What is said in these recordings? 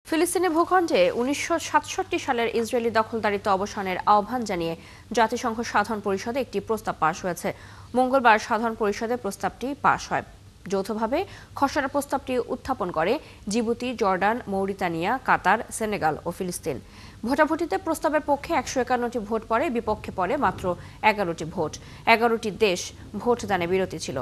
ফিলিস্তিনি ভূখণ্ডে ১৯৬৭ সালের ইসরায়েলি দখলদারিত্ব অবসানের আহ্বান জানিয়ে জাতিসংঘ সাধারণ পরিষদে একটি প্রস্তাব পাশ হয়েছে। মঙ্গলবার সাধারণ পরিষদে প্রস্তাবটি পাশ হয়। যৌথভাবে খসড়া প্রস্তাবটি উত্থাপন করে জিবুতি, জর্ডান, মৌরিতানিয়া, কাতার, সেনেগাল ও ফিলিস্তিন। ভোটাভুটিতে প্রস্তাবের পক্ষে ১৫১টি ভোট পড়ে, বিপক্ষে পড়ে মাত্র ১১টি ভোট। ১১টি দেশ ভোটদানে বিরতি ছিল।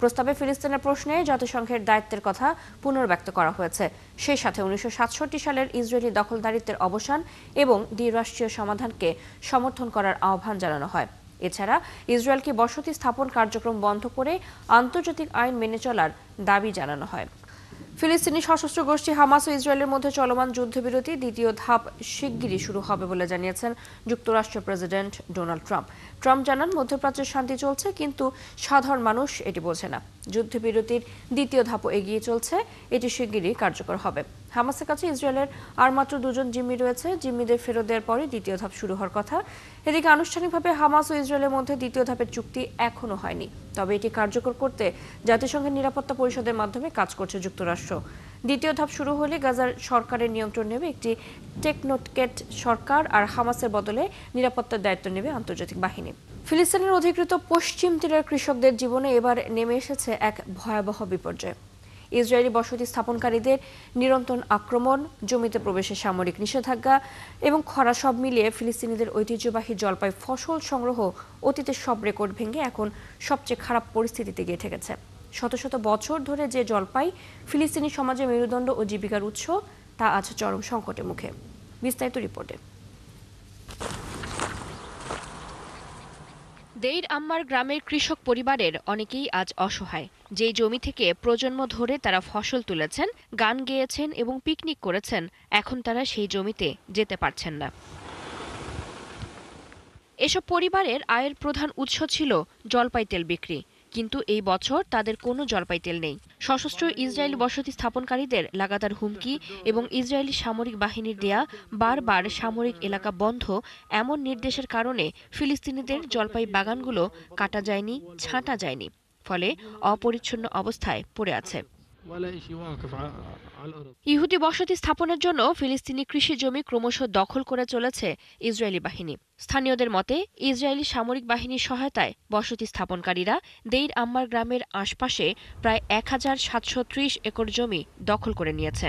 প্রস্তাবে ফিলিস্তিনের প্রশ্নে জাতিসংঘের দায়িত্বের কথা পুনর্ব্যক্ত করা হয়েছে। সেই সাথে ১৯৬৭ সালের ইসরায়েলি দখলদারিত্বের অবসান এবং দ্বিরাষ্ট্রীয় সমাধানকে সমর্থন করার আহ্বান জানানো হয়। এছাড়া ইসরায়েলকে বসতি স্থাপন কার্যক্রম বন্ধ করে আন্তর্জাতিক আইন মেনে চলার দাবি জানানো হয়। ফিলিস্তিনি সশস্ত্র গোষ্ঠী হামাস ও ইসরায়েলের মধ্যে চলমান যুদ্ধবিরতি দ্বিতীয় ধাপ শিগগিরই শুরু হবে বলে জানিয়েছেন যুক্তরাষ্ট্রের প্রেসিডেন্ট ডোনাল্ড ট্রাম্প। ট্রাম্প জানান, মধ্যপ্রাচ্যের শান্তি চলছে, কিন্তু সাধারণ মানুষ এটি বোঝে না। যুদ্ধবিরতির দ্বিতীয় ধাপও এগিয়ে চলছে, এটি শিগগিরই কার্যকর হবে। হামাসের কাছে ইসরায়েলের আর মাত্র ২ জন জিম্মি রয়েছে। জিম্মিদের ফেরত দেওয়ার পরে দ্বিতীয় ধাপ শুরু হওয়ার কথা। এদিকে আনুষ্ঠানিকভাবে হামাস ও ইসরায়েলের মধ্যে দ্বিতীয় ধাপের চুক্তি এখনো হয়নি, তবে এটি কার্যকর করতে জাতিসংঘের নিরাপত্তা পরিষদের মাধ্যমে কাজ করছে যুক্তরাষ্ট্র। দ্বিতীয় ধাপ শুরু হলে গাজার সরকারের নিয়ন্ত্রণ নেবে একটি টেকনোক্র্যাট সরকার, আর হামাসের বদলে নিরাপত্তার দায়িত্ব নেবে আন্তর্জাতিক বাহিনী। ফিলিস্তিনের অধিকৃত পশ্চিম তীরের কৃষকদের জীবনে এবার নেমে এসেছে এক ভয়াবহ বিপর্যয়। ইসরায়েলি বসতি স্থাপনকারীদের নিরন্তর আক্রমণ, জমিতে প্রবেশে সামরিক নিষেধাজ্ঞা এবং খরা সব মিলিয়ে ফিলিস্তিনিদের ঐতিহ্যবাহী জলপাই ফসল সংগ্রহ অতীতের সব রেকর্ড ভেঙে এখন সবচেয়ে খারাপ পরিস্থিতিতে গিয়ে ঠেকেছে। শত শত বছর ধরে যে জলপাই ফিলিস্তিনি সমাজে মেরুদণ্ড ও জীবিকার উৎস, তা আজ চরম সংকটের মুখে। বিস্তারিত রিপোর্টে। দেইর আম্মার গ্রামের কৃষক পরিবারের অনেকেই আজ অসহায়। যেই জমি থেকে প্রজন্ম ধরে তারা ফসল তুলেছেন, গান গেয়েছেন এবং পিকনিক করেছেন, এখন তারা সেই জমিতে যেতে পারছেন না। এসব পরিবারের আয়ের প্রধান উৎস ছিল জলপাই তেল বিক্রি, কিন্তু এই বছর তাদের কোনো জলপাই তেল নেই। সশস্ত্র ইসরায়েলি বসতি স্থাপনকারীদের লাগাতার হুমকি এবং ইসরায়েলি সামরিক বাহিনীর দেয়া বারবার সামরিক এলাকা বন্ধ এমন নির্দেশের কারণে ফিলিস্তিনিদের জলপাই বাগানগুলো কাটা যায়নি, ছাঁটা যায়নি, ফলে অপরিচ্ছন্ন অবস্থায় পড়ে আছে। ইহুদি বসতি স্থাপনের জন্য ফিলিস্তিনি কৃষি জমি ক্রমশ দখল করে চলেছে ইসরায়েলি বাহিনী। স্থানীয়দের মতে, ইসরায়েলি সামরিক বাহিনীর সহায়তায় বসতি স্থাপনকারীরা দেইর আম্মার গ্রামের আশপাশে প্রায় ১,৭৩০ একর জমি দখল করে নিয়েছে।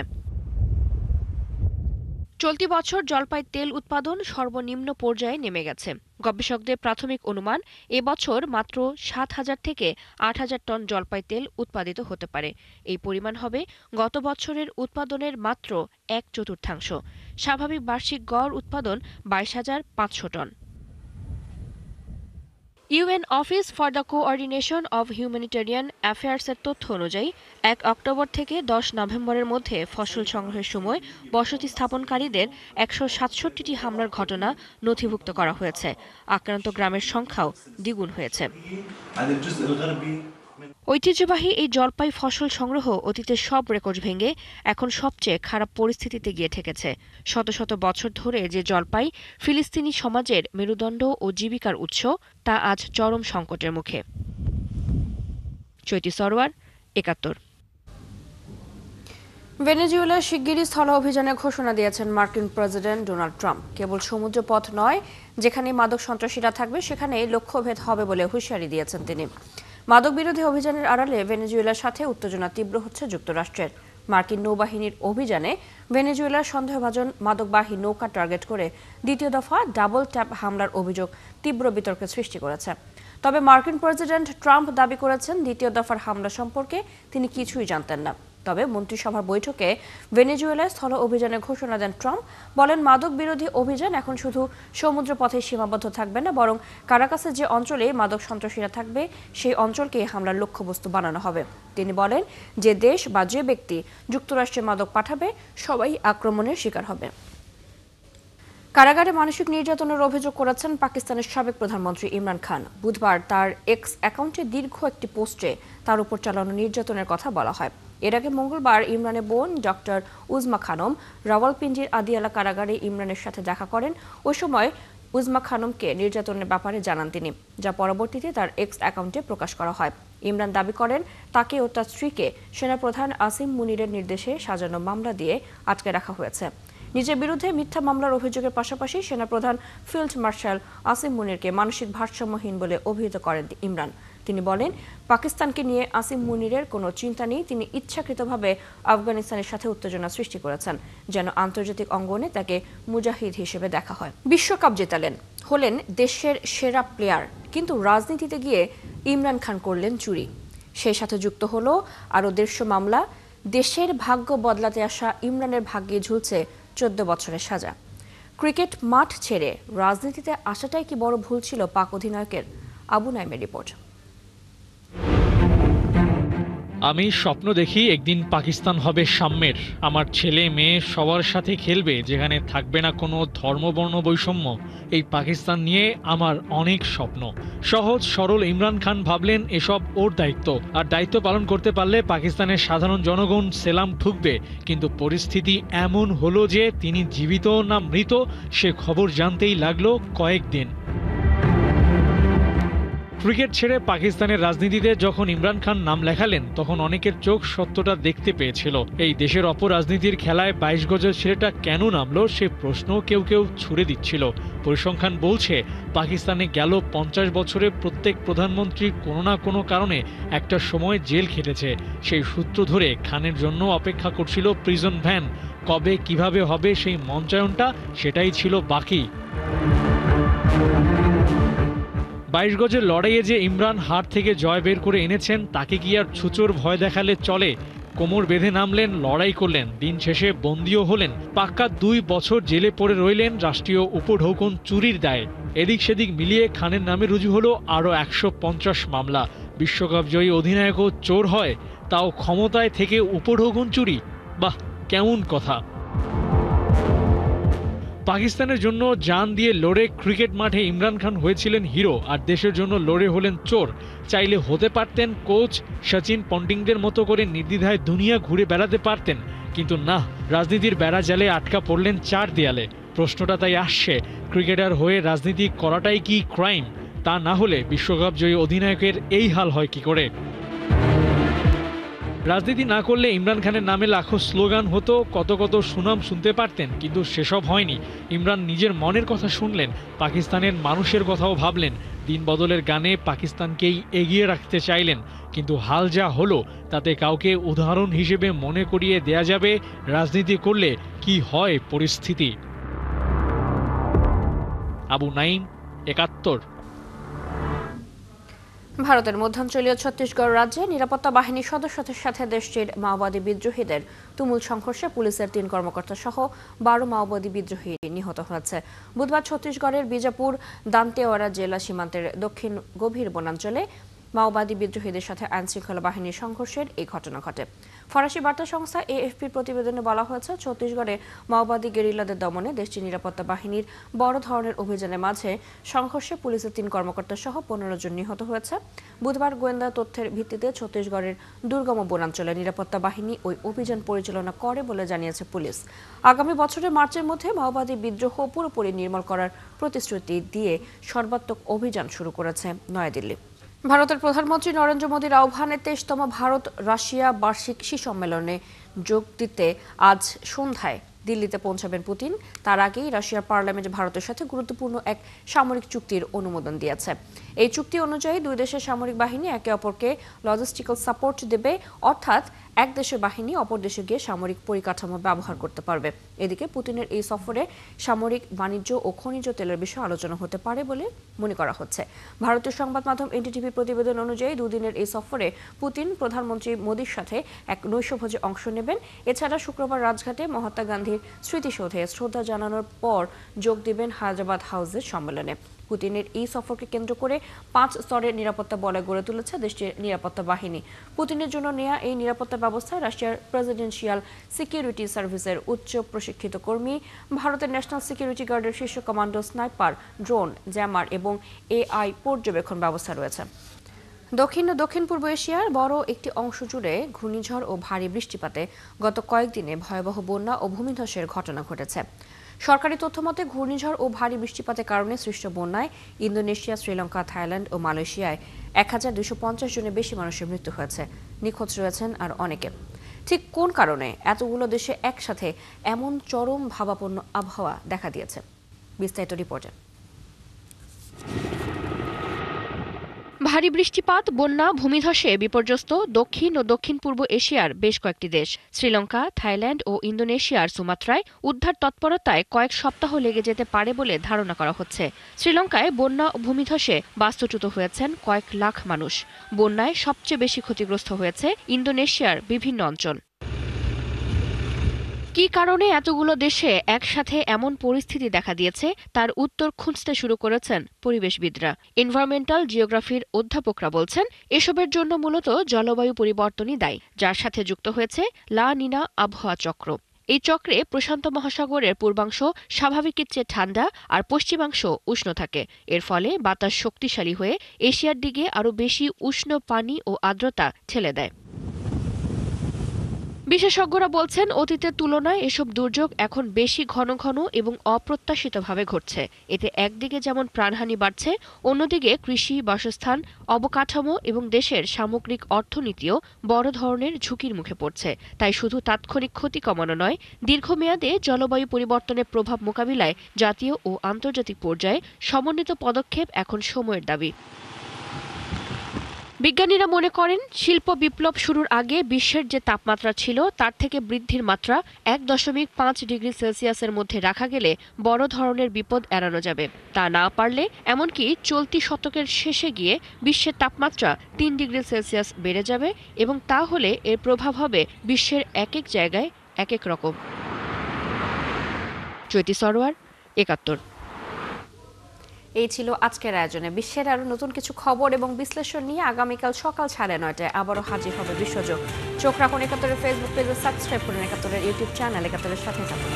চলতি বছর জলপাই তেল উৎপাদন সর্বনিম্ন পর্যায়ে নেমে গেছে। গবেষকদের প্রাথমিক অনুমান, এবছর মাত্র ৭,০০০ থেকে ৮,০০০ টন জলপাই তেল উৎপাদিত হতে পারে। এই পরিমাণ হবে গত বছরের উৎপাদনের মাত্র ১/৪। স্বাভাবিক বার্ষিক গড় উৎপাদন ২২,৫০০ টন। UN office for the coordination of humanitarian অ্যাফেয়ার্সের তথ্য অনুযায়ী ১ অক্টোবর থেকে ১০ নভেম্বরের মধ্যে ফসল সংগ্রহের সময় বসতি স্থাপনকারীদের ১৬৭টি হামলার ঘটনা নথিভুক্ত করা হয়েছে। আক্রান্ত গ্রামের সংখ্যাও দ্বিগুণ হয়েছে। ঐতিহ্যবাহী এই জলপাই ফসল সংগ্রহ অতীতের সব রেকর্ড ভেঙে এখন সবচেয়ে খারাপ পরিস্থিতিতে গিয়ে ঠেকেছে। শত শত বছর ধরে যে জলপাই ফিলিস্তিনি সমাজের মেরুদণ্ড ও জীবিকার উৎস, তা আজ চরম সংকটের মুখে। চৈতি সরোয়ার, ৭১। ভেনেজুয়েলা শিগগিরই স্থল অভিযানের ঘোষণা দিয়েছেন মার্কিন প্রেসিডেন্ট ডোনাল্ড ট্রাম্প। কেবল সমুদ্রপথ নয়, যেখানে মাদক সন্ত্রাসীরা থাকবে সেখানে লক্ষ্যভেদ হবে বলে হুঁশিয়ারি দিয়েছেন তিনি। মাদক বিরোধী অভিযানের আড়ালে ভেনেজুয়েলার সাথে উত্তেজনা তীব্র হচ্ছে যুক্তরাষ্ট্রের। মার্কিন নৌবাহিনীর অভিযানে ভেনেজুয়েলার সন্দেহভাজন মাদকবাহী নৌকা টার্গেট করে দ্বিতীয় দফা ডাবল ট্যাপ হামলার অভিযোগ তীব্র বিতর্কের সৃষ্টি করেছে। তবে মার্কিন প্রেসিডেন্ট ট্রাম্প দাবি করেছেন, দ্বিতীয় দফার হামলা সম্পর্কে তিনি কিছুই জানতেন না। তবে মন্ত্রিসভার বৈঠকে ভেনেজুয়েলায় স্থল অভিযানের ঘোষণা দেন ট্রাম্প। বলেন, মাদক বিরোধী অভিযান এখন শুধু সমুদ্রপথে সীমাবদ্ধ থাকবে না, বরং কারাকাসের যে অঞ্চলে মাদক সন্ত্রাসীরা থাকবে সেই অঞ্চলকে হামলার লক্ষ্যবস্তু বানানো হবে। তিনি বলেন, যে দেশ বা যে ব্যক্তি যুক্তরাষ্ট্রে মাদক পাঠাবে সবাই আক্রমণের শিকার হবে। কারাগারে মানসিক নির্যাতনের অভিযোগ করেছেন পাকিস্তানের সাবেক প্রধানমন্ত্রী ইমরান খান। বুধবার তার এক্স অ্যাকাউন্টে দীর্ঘ একটি পোস্টে তার উপর চালানো নির্যাতনের কথা বলা হয়। এর আগে মঙ্গলবার ইমরানের বোন ডক্টর উজমা খানম রাওয়ালপিন্ডির আদিয়ালা কারাগারে ইমরানের সাথে দেখা করেন। ওই সময় উজমা খানমকে নির্যাতনের ব্যাপারে জানান তিনি, যা পরবর্তীতে তার এক্স অ্যাকাউন্টে প্রকাশ করা হয়। ইমরান দাবি করেন তাকে ও তার স্ত্রীকে সেনাপ্রধান আসিম মুনিরের নির্দেশে সাজানো মামলা দিয়ে আটকে রাখা হয়েছে। নিজের বিরুদ্ধে মিথ্যা মামলার অভিযোগের পাশাপাশি সেনাপ্রধান ফিল্ড মার্শাল আসিম মুনিরকে মানসিক ভারসাম্যহীন বলে অভিহিত করেন ইমরান। তিনি বলেন, পাকিস্তানকে নিয়ে আসিম মুনিরের কোনো চিন্তা নেই। তিনি ইচ্ছাকৃতভাবে আফগানিস্তানের সাথে উত্তেজনা সৃষ্টি করেছেন, যেন আন্তর্জাতিক অঙ্গনে তাকে মুজাহিদ হিসেবে দেখা হয়। বিশ্বকাপ জেতালেন, হলেন দেশের সেরা প্লেয়ার, কিন্তু রাজনীতিতে গিয়ে ইমরান খান করলেন চুরি। সেই সাথে যুক্ত হলো আরও 150 মামলা। দেশের ভাগ্য বদলাতে আসা ইমরানের ভাগ্যে ঝুলছে 14 বছরের সাজা। ক্রিকেট মাঠ ছেড়ে রাজনীতিতে আসাটাই কি বড় ভুল ছিল পাক অধিনায়কের? আবু নাইমের রিপোর্ট। আমি স্বপ্ন দেখি একদিন পাকিস্তান হবে সাম্যের, আমার ছেলে মেয়ে সবার সাথে খেলবে, যেখানে থাকবে না কোনো ধর্মবর্ণ বৈষম্য। এই পাকিস্তান নিয়ে আমার অনেক স্বপ্ন। সহজ সরল ইমরান খান ভাবলেন এসব ওর দায়িত্ব, আর দায়িত্ব পালন করতে পারলে পাকিস্তানের সাধারণ জনগণ সেলাম ঠুকবে। কিন্তু পরিস্থিতি এমন হলো যে তিনি জীবিত না মৃত সে খবর জানতেই লাগলো কয়েকদিন। ক্রিকেট ছেড়ে পাকিস্তানের রাজনীতিতে যখন ইমরান খান নাম লেখালেন, তখন অনেকের চোখ সত্যটা দেখতে পেয়েছিল। এই দেশের অপরাজনীতির খেলায় 22 গজের ছেলেটা কেন নামলো সে প্রশ্ন কেউ কেউ ছুড়ে দিচ্ছিল। পরিসংখ্যান বলছে, পাকিস্তানে গেল 50 বছরে প্রত্যেক প্রধানমন্ত্রী কোনো না কোনো কারণে একটা সময় জেল খেটেছে। সেই সূত্র ধরে খানের জন্য অপেক্ষা করছিল প্রিজন ভ্যান। কবে কিভাবে হবে সেই মঞ্চায়নটা, সেটাই ছিল বাকি। 22 গজের লড়াইয়ে যে ইমরান হার থেকে জয় বের করে এনেছেন, তাকে কি আর ছুচোর ভয় দেখালে চলে? কোমর বেঁধে নামলেন, লড়াই করলেন, দিন শেষে বন্দীও হলেন। পাক্কা 2 বছর জেলে পড়ে রইলেন রাষ্ট্রীয় উপঢৌকন চুরির দায়ে। এদিক সেদিক মিলিয়ে খানের নামে রুজু হলো আরও 150 মামলা। বিশ্বকাপ জয়ী অধিনায়কও চোর হয়, তাও ক্ষমতায় থেকে উপঢৌকন চুরি? বাহ, কেমন কথা! পাকিস্তানের জন্য জান দিয়ে লড়ে ক্রিকেট মাঠে ইমরান খান হয়েছিলেন হিরো, আর দেশের জন্য লড়ে হলেন চোর। চাইলে হতে পারতেন কোচ সচিন পন্টিংদের মতো করে নির্দ্বিধায় দুনিয়া ঘুরে বেড়াতে পারতেন, কিন্তু না, রাজনীতির বেড়া জালে আটকা পড়লেন 4 দেয়ালে। প্রশ্নটা তাই আসছে, ক্রিকেটার হয়ে রাজনীতি করাটাই কি ক্রাইম? তা না হলে বিশ্বকাপ জয়ী অধিনায়কের এই হাল হয় কি করে? রাজনীতি না করলে ইমরান খানের নামে লাখো স্লোগান হতো, কত কত সুনাম শুনতে পারতেন, কিন্তু সেসব হয়নি। ইমরান নিজের মনের কথা শুনলেন, পাকিস্তানের মানুষের কথাও ভাবলেন। দিন বদলের গানে পাকিস্তানকেই এগিয়ে রাখতে চাইলেন, কিন্তু হাল যা হলো তাতে কাউকে উদাহরণ হিসেবে মনে করিয়ে দেয়া যাবে রাজনীতি করলে কি হয় পরিস্থিতি। আবু নাইম, ৭১। ভারতের মধ্যাঞ্চলীয় ছত্তিশগড় রাজ্যে নিরাপত্তা বাহিনীর সদস্যদের সাথে দেশটির মাওবাদী বিদ্রোহীদের তুমুল সংঘর্ষে পুলিশের 3 কর্মকর্তা সহ 12 মাওবাদী বিদ্রোহী নিহত হয়েছে। বুধবার ছত্তিশগড়ের বিজাপুর দান্তেওয়াড়া জেলা সীমান্তের দক্ষিণ গভীর বনাঞ্চলে মাওবাদী বিদ্রোহীদের সাথে আইনশৃঙ্খলা বাহিনীর সংঘর্ষের এই ঘটনা ঘটে। ফরাসি বার্তা সংস্থা এএফপির প্রতিবেদনে বলা হয়েছে, ছত্তিশগড়ে মাওবাদী গেরিলাদের দমনে দেশটির নিরাপত্তা বাহিনীর বড় ধরনের অভিযানের মাঝে সংঘর্ষে পুলিশের 3 কর্মকর্তা সহ 15 জন নিহত হয়েছে। বুধবার গোয়েন্দা তথ্যের ভিত্তিতে ছত্তিশগড়ের দুর্গম বনাঞ্চলে নিরাপত্তা বাহিনী ওই অভিযান পরিচালনা করে বলে জানিয়েছে পুলিশ। আগামী বছরের মার্চের মধ্যে মাওবাদী বিদ্রোহ পুরোপুরি নির্মূল করার প্রতিশ্রুতি দিয়ে সর্বাত্মক অভিযান শুরু করেছে নয়াদিল্লি। ভারতের প্রধানমন্ত্রী নরেন্দ্র মোদীর আহ্বানে 23তম ভারত রাশিয়া বার্ষিক সম্মেলনে যোগ দিতে আজ সন্ধ্যায় দিল্লিতে পৌঁছাবেন পুতিন। তার আগেই রাশিয়ার পার্লামেন্ট ভারতের সাথে গুরুত্বপূর্ণ এক সামরিক চুক্তির অনুমোদন দিয়েছে। এই চুক্তি অনুযায়ী 2 দেশের সামরিক বাহিনী একে অপরকে লজিস্টিক্যাল সাপোর্ট দেবে, অর্থাৎ এক দেশের বাহিনী অপর দেশে গিয়ে সামরিক পরিকাঠামো ব্যবহার করতে পারবে। এদিকে পুতিনের এই সফরে সামরিক, বাণিজ্য ও খনিজ তেলের বিষয়ে আলোচনা হতে পারে বলে মনে করা হচ্ছে। ভারতীয় সংবাদ মাধ্যম এনডিটিভি প্রতিবেদন অনুযায়ী 2 দিনের এই সফরে পুতিন প্রধানমন্ত্রী মোদীর সাথে এক নৈশভোজে অংশ নেবেন। এছাড়া শুক্রবার রাজঘাটে মহাত্মা গান্ধীর স্মৃতিসৌধে শ্রদ্ধা জানানোর পর যোগ দেবেন হায়দ্রাবাদ হাউসের সম্মেলনে। পুতিনের এই সফরকে কেন্দ্র করে 5 স্তরের নিরাপত্তা বলয় গড়ে তুলেছে দেশটির নিরাপত্তা বাহিনী। পুতিনের জন্য নেওয়া এই নিরাপত্তা ব্যবস্থায় রাশিয়ার প্রেসিডেন্সিয়াল সিকিউরিটি সার্ভিসের উচ্চ প্রশিক্ষিত কর্মী, ভারতের ন্যাশনাল সিকিউরিটি গার্ডের শীর্ষ কমান্ডো, স্নাইপার, ড্রোন, জ্যামার এবং এআই পর্যবেক্ষণ ব্যবস্থা রয়েছে। দক্ষিণ ও দক্ষিণ পূর্ব এশিয়ার বড় একটি অংশ জুড়ে ঘূর্ণিঝড় ও ভারী বৃষ্টিপাতে গত কয়েকদিনে ভয়াবহ বন্যা ও ভূমিধসের ঘটনা ঘটেছে। সরকারি তথ্যমতে ঘূর্ণিঝড় ও ভারী বৃষ্টিপাতের কারণে সৃষ্ট বন্যায় ইন্দোনেশিয়া, শ্রীলঙ্কা, থাইল্যান্ড ও মালয়েশিয়ায় ১,২৫০ জনের বেশি মানুষের মৃত্যু হয়েছে। নিখোঁজ রয়েছেন আর অনেকে। ঠিক কোন কারণে এতগুলো দেশে একসাথে এমন চরম ভাবাপন্ন আবহাওয়া দেখা দিয়েছে? বিস্তারিত রিপোর্টে। ভারী বৃষ্টিপাত, বন্যা, ভূমিধসে বিপর্যস্ত দক্ষিণ ও দক্ষিণ পূর্ব এশিয়ার বেশ কয়েকটি দেশ। শ্রীলঙ্কা, থাইল্যান্ড ও ইন্দোনেশিয়ার সুমাত্রায় উদ্ধার তৎপরতায় কয়েক সপ্তাহ লেগে যেতে পারে বলে ধারণা করা হচ্ছে। শ্রীলঙ্কায় বন্যা ও ভূমিধসে বাস্তুচ্যুত হয়েছেন কয়েক লাখ মানুষ। বন্যায় সবচেয়ে বেশি ক্ষতিগ্রস্ত হয়েছে ইন্দোনেশিয়ার বিভিন্ন অঞ্চল। কী কারণে এতগুলো দেশে একসাথে এমন পরিস্থিতি দেখা দিয়েছে তার উত্তর খুঁজতে শুরু করেছেন পরিবেশবিদরা। এনভায়রনমেন্টাল জিওগ্রাফির অধ্যাপকরা বলছেন, এসবের জন্য মূলত জলবায়ু পরিবর্তনই দায়ী, যার সাথে যুক্ত হয়েছে লা নিনা আবহাওয়া চক্র। এই চক্রে প্রশান্ত মহাসাগরের পূর্বাংশ স্বাভাবিকের চেয়ে ঠান্ডা আর পশ্চিমাংশ উষ্ণ থাকে। এর ফলে বাতাস শক্তিশালী হয়ে এশিয়ার দিকে আরও বেশি উষ্ণ পানি ও আর্দ্রতা ঠেলে দেয়। বিশেষজ্ঞরা বলছেন, অতীতের তুলনায় এসব দুর্যোগ এখন বেশি ঘন ঘন এবং অপ্রত্যাশিতভাবে ঘটছে। এতে একদিকে যেমন প্রাণহানি বাড়ছে, অন্যদিকে কৃষি, বাসস্থান, অবকাঠামো এবং দেশের সামগ্রিক অর্থনীতিও বড় ধরনের ঝুঁকির মুখে পড়ছে। তাই শুধু তাৎক্ষণিক ক্ষতি কমানো নয়, দীর্ঘমেয়াদে জলবায়ু পরিবর্তনের প্রভাব মোকাবিলায় জাতীয় ও আন্তর্জাতিক পর্যায়ে সমন্বিত পদক্ষেপ এখন সময়ের দাবি। বিজ্ঞানীরা মনে করেন, শিল্প বিপ্লব শুরুর আগে বিশ্বের যে তাপমাত্রা ছিল তার থেকে বৃদ্ধির মাত্রা ১.৫ ডিগ্রি সেলসিয়াসের মধ্যে রাখা গেলে বড় ধরনের বিপদ এড়ানো যাবে। তা না পারলে এমনকি চলতি শতকের শেষে গিয়ে বিশ্বের তাপমাত্রা ৩ ডিগ্রি সেলসিয়াস বেড়ে যাবে এবং তা হলে এর প্রভাব হবে বিশ্বের এক এক জায়গায় এক এক রকম। জ্যোতি সরোয়ার, ৭১। এই ছিল আজকের আয়োজনে। বিশ্বের আরো নতুন কিছু খবর এবং বিশ্লেষণ নিয়ে আগামীকাল সকাল ৯:৩০টায় আবারও হাজির হবে বিশ্বযোগ। চোখ রাখুন ৭১-এর ফেসবুক পেজে, সাবস্ক্রাইব করুন ৭১-এর ইউটিউব চ্যানেল। ৭১-এর সাথে থাকুন।